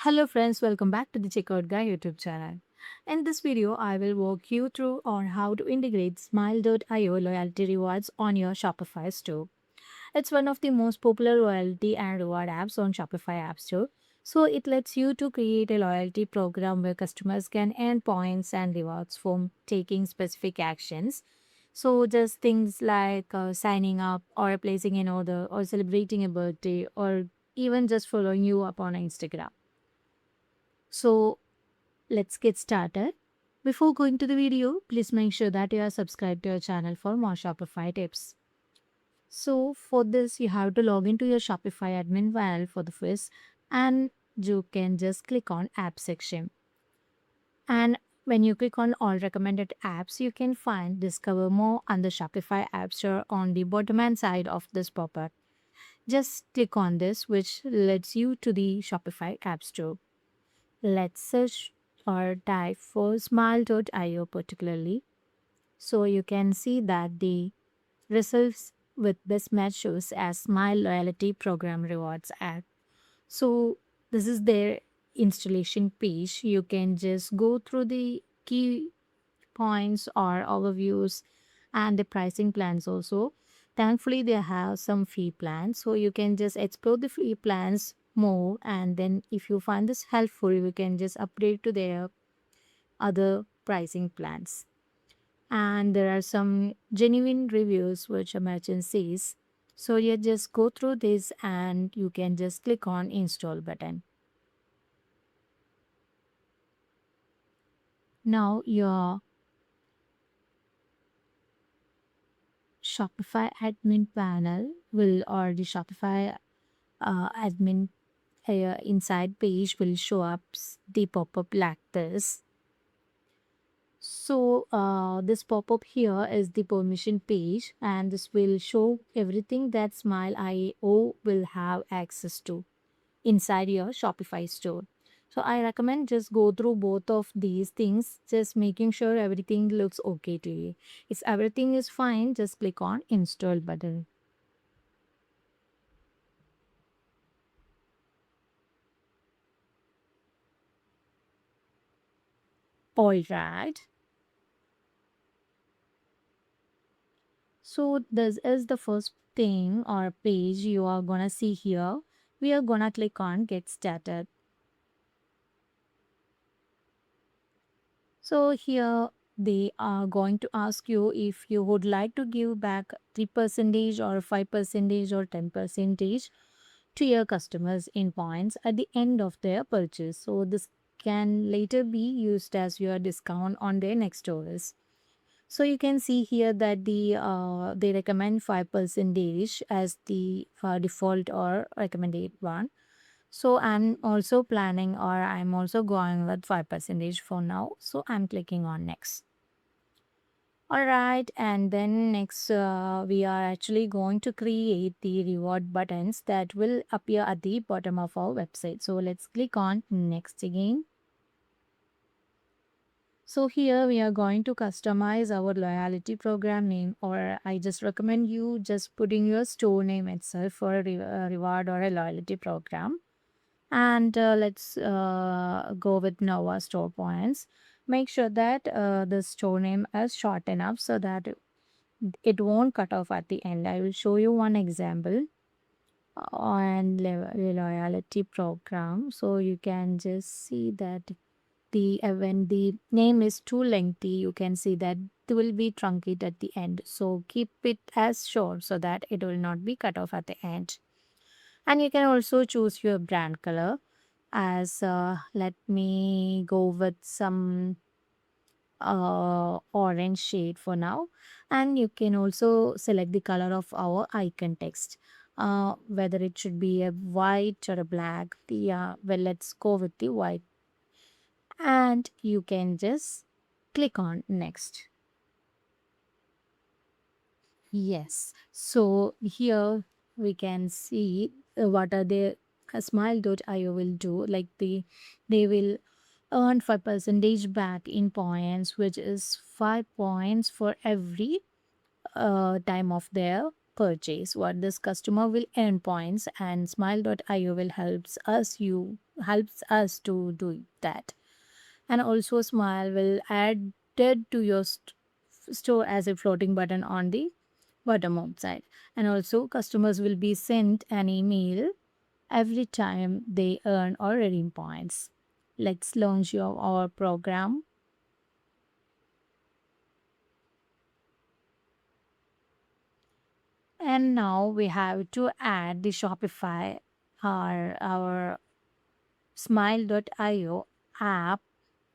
Hello friends, welcome back to the Checkout Guy YouTube channel. In this video, I will walk you through on how to integrate Smile.io loyalty rewards on your Shopify store. It's one of the most popular loyalty and reward apps on Shopify App Store. So it lets you to create a loyalty program where customers can earn points and rewards from taking specific actions. So just things like signing up or placing an order or celebrating a birthday or even just following you up on Instagram. So let's get started. Before going to the video, please make sure that you are subscribed to our channel for more Shopify tips. So for this, you have to log into your Shopify admin panel for the first, and you can just click on app section. And when you click on all recommended apps, you can find discover more on the Shopify app store on the bottom hand side of this pop-up. Just click on this, which leads you to the Shopify app store. Let's search or type for smile.io particularly. So you can see that the results with best match shows as Smile Loyalty Program Rewards app. So this is their installation page. You can just go through the key points or overviews and the pricing plans also. Thankfully, they have some free plans, so you can just explore the free plans more. And then, if you find this helpful, you can just upgrade to their other pricing plans. And there are some genuine reviews which a merchant says. So you just go through this and you can just click on install button. Now your Shopify admin panel will or the Shopify admin inside page will show up the pop-up like this. So this pop-up here is the permission page, and this will show everything that Smile IO will have access to inside your Shopify store. So I recommend just go through both of these things, just making sure everything looks okay to you. If everything is fine, just click on install button. All right. So this is the first thing or page you are gonna see here. We are gonna click on get started. So here they are going to ask you if you would like to give back 3% or 5% or 10% to your customers in points at the end of their purchase. So this can later be used as your discount on their next orders. So you can see here that they recommend 5% as the default or recommended one. So I'm also planning or I'm also going with 5% for now. So I'm clicking on next. All right, and then next we are actually going to create the reward buttons that will appear at the bottom of our website. So let's click on next again. So here we are going to customize our loyalty program name, or I just recommend you just putting your store name itself for a reward or a loyalty program. And let's go with Nova store points. Make sure that the store name is short enough so that it won't cut off at the end. I will show you one example on loyalty program. So you can just see that the when the name is too lengthy, you can see that it will be truncated at the end. So keep it as short so that it will not be cut off at the end. And you can also choose your brand color as let me go with some orange shade for now, and you can also select the color of our icon text, whether it should be a white or a black. Well, let's go with the white, and you can just click on next. Yes, so here we can see what are the smile.io will do. Like they will earn 5% back in points, which is 5 points for every time of their purchase. What this customer will earn points, and smile.io will helps us you helps us to do that. And also Smile will add it to your store as a floating button on the bottom outside. And also customers will be sent an email every time they earn or redeem points. Let's launch our program. And now we have to add the Shopify or our smile.io app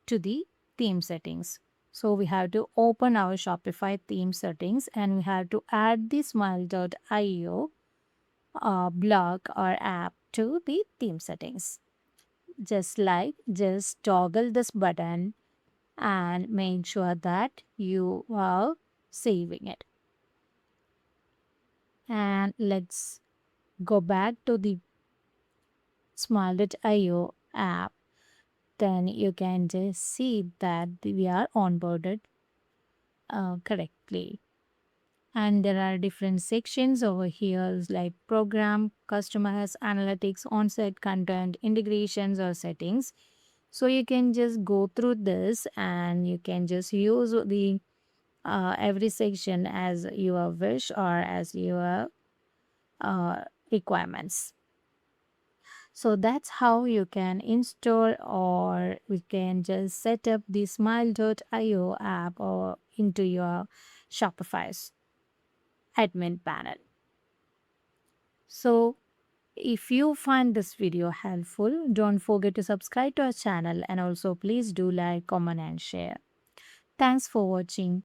to the theme settings. So we have to open our Shopify theme settings and we have to add the smile.io blog or app to the theme settings. Just toggle this button and make sure that you are saving it. And let's go back to the smile.io app. Then you can just see that we are onboarded correctly. And there are different sections over here like program, customers, analytics, on-site content, integrations or settings. So you can just go through this and you can just use the every section as your wish or as your uh, requirements. So that's how you can install or we can just set up the smile.io app or into your Shopify's admin panel. So if you find this video helpful, don't forget to subscribe to our channel and also please do like, comment and share. Thanks for watching.